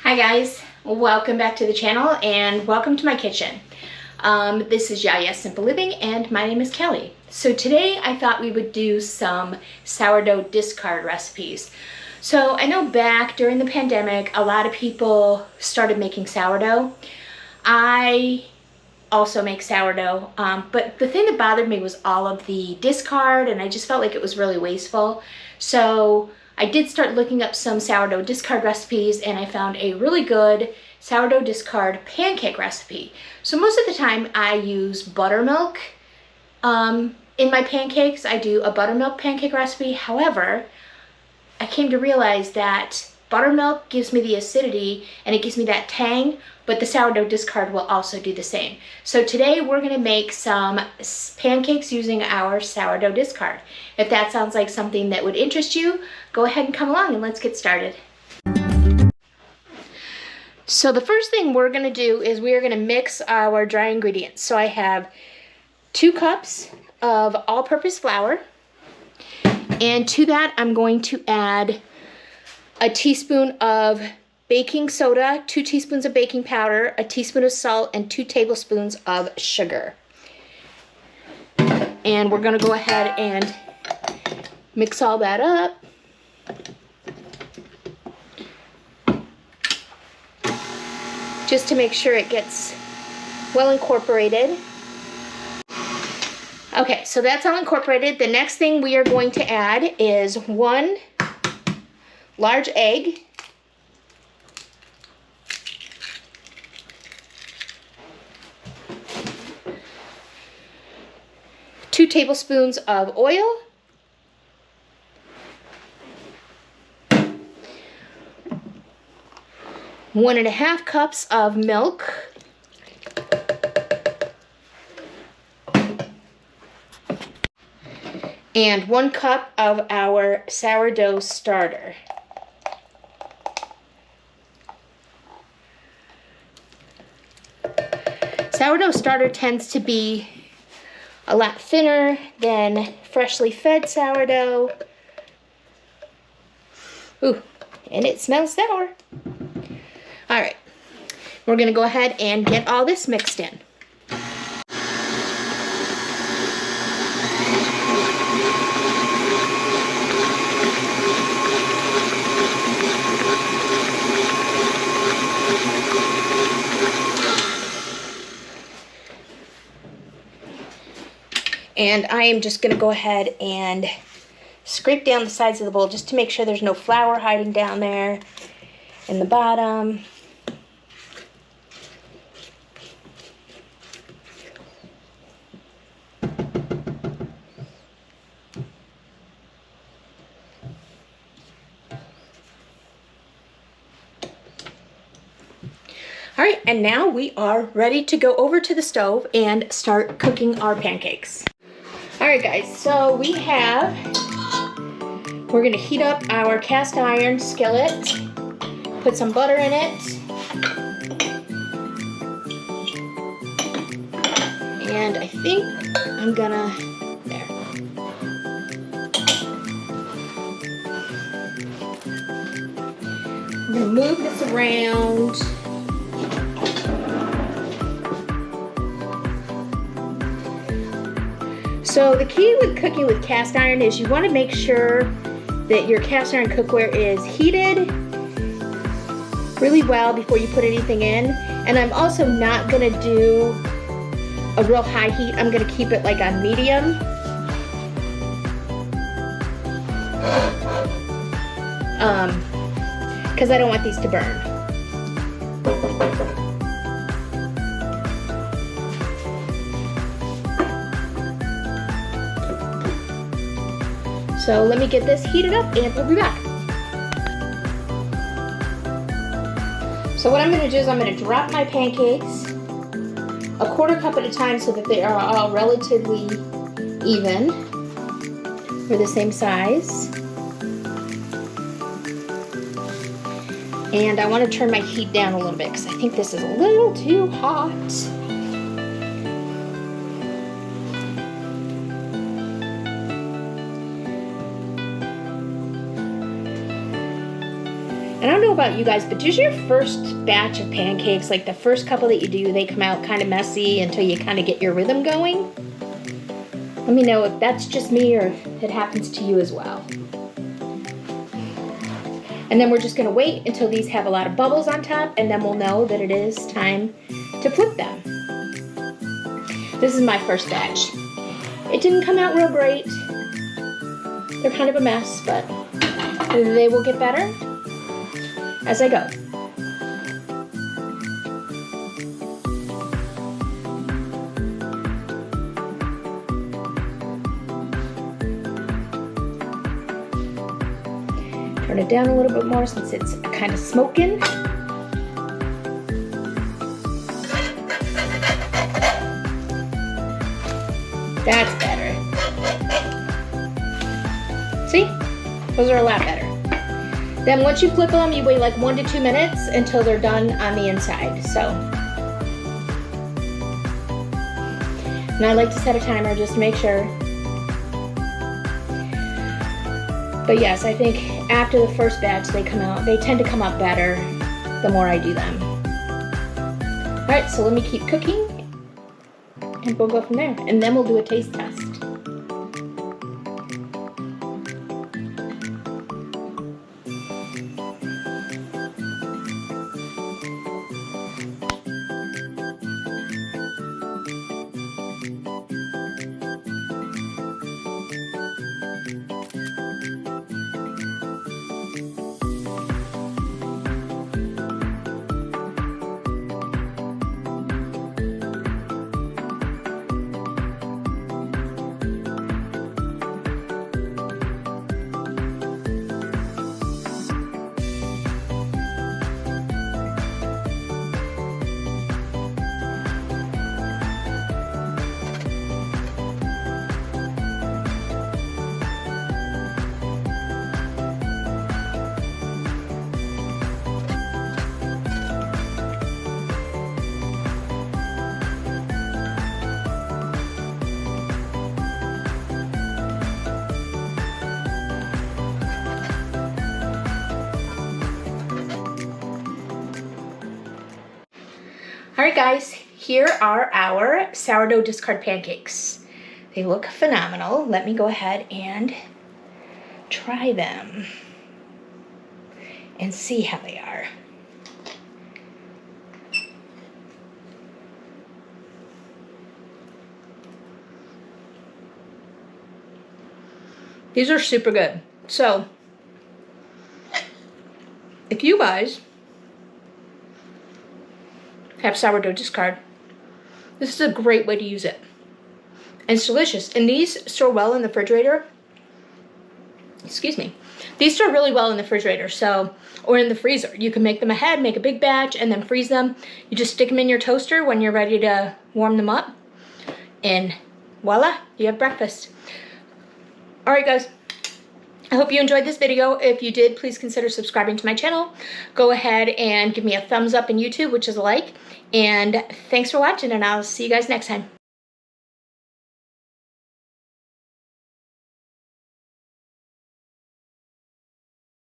Hi guys, welcome back to the channel and welcome to my kitchen. This is Yaya Simple Living and my name is Kelly. So today I thought we would do some sourdough discard recipes. So I know back during the pandemic a lot of people started making sourdough. I also make sourdough, but the thing that bothered me was all of the discard, and I just felt like it was really wasteful. So I did start looking up some sourdough discard recipes, and I found a really good sourdough discard pancake recipe. So most of the time I use buttermilk in my pancakes. I do a buttermilk pancake recipe. However, I came to realize that buttermilk gives me the acidity and it gives me that tang, but the sourdough discard will also do the same. So today we're gonna make some pancakes using our sourdough discard. If that sounds like something that would interest you, go ahead and come along and let's get started. So the first thing we're gonna do is we are gonna mix our dry ingredients. So I have 2 cups of all-purpose flour, and to that I'm going to add a teaspoon of baking soda, 2 teaspoons of baking powder, a teaspoon of salt, and 2 tablespoons of sugar. And we're gonna go ahead and mix all that up. Just to make sure it gets well incorporated. Okay, so that's all incorporated. The next thing we are going to add is 1 large egg, 2 tablespoons of oil, 1½ cups of milk, and 1 cup of our sourdough starter. Sourdough starter tends to be a lot thinner than freshly fed sourdough. Ooh, and it smells sour. All right, we're gonna go ahead and get all this mixed in. And I am just gonna go ahead and scrape down the sides of the bowl just to make sure there's no flour hiding down there in the bottom. All right, and now we are ready to go over to the stove and start cooking our pancakes. All right, guys, so we're gonna heat up our cast iron skillet, put some butter in it, and I think I'm gonna, there. I'm gonna move this around. So the key with cooking with cast iron is you want to make sure that your cast iron cookware is heated really well before you put anything in. And I'm also not going to do a real high heat. I'm going to keep it like on medium. Because I don't want these to burn. So let me get this heated up and we'll be back. So what I'm gonna do is I'm gonna drop my pancakes 1/4 cup at a time so that they are all relatively even. We're the same size. And I wanna turn my heat down a little bit because I think this is a little too hot. I don't know about you guys, but does your first batch of pancakes, like the first couple that you do, they come out kind of messy until you kind of get your rhythm going? Let me know if that's just me or if it happens to you as well. And then we're just gonna wait until these have a lot of bubbles on top, and then we'll know that it is time to flip them. This is my first batch. It didn't come out real great. They're kind of a mess, but they will get better as I go. Turn it down a little bit more since it's kind of smoking. That's better. See? Those are a lot better. Then once you flip them, you wait like 1 to 2 minutes until they're done on the inside. So, and I like to set a timer just to make sure. But yes, I think after the first batch they tend to come out better the more I do them. All right, so let me keep cooking and we'll go from there. And then we'll do a taste test. Alright guys, here are our sourdough discard pancakes. They look phenomenal. Let me go ahead and try them and see how they are. These are super good. So, if you guys have sourdough discard, this is a great way to use it. And it's delicious. And these store well in the refrigerator. Excuse me. These store really well in the refrigerator, so, or in the freezer. You can make them ahead, make a big batch, and then freeze them. You just stick them in your toaster when you're ready to warm them up. And voila, you have breakfast. Alright guys, I hope you enjoyed this video. If you did, please consider subscribing to my channel. Go ahead and give me a thumbs up in YouTube, which is a like. And thanks for watching, and I'll see you guys next time.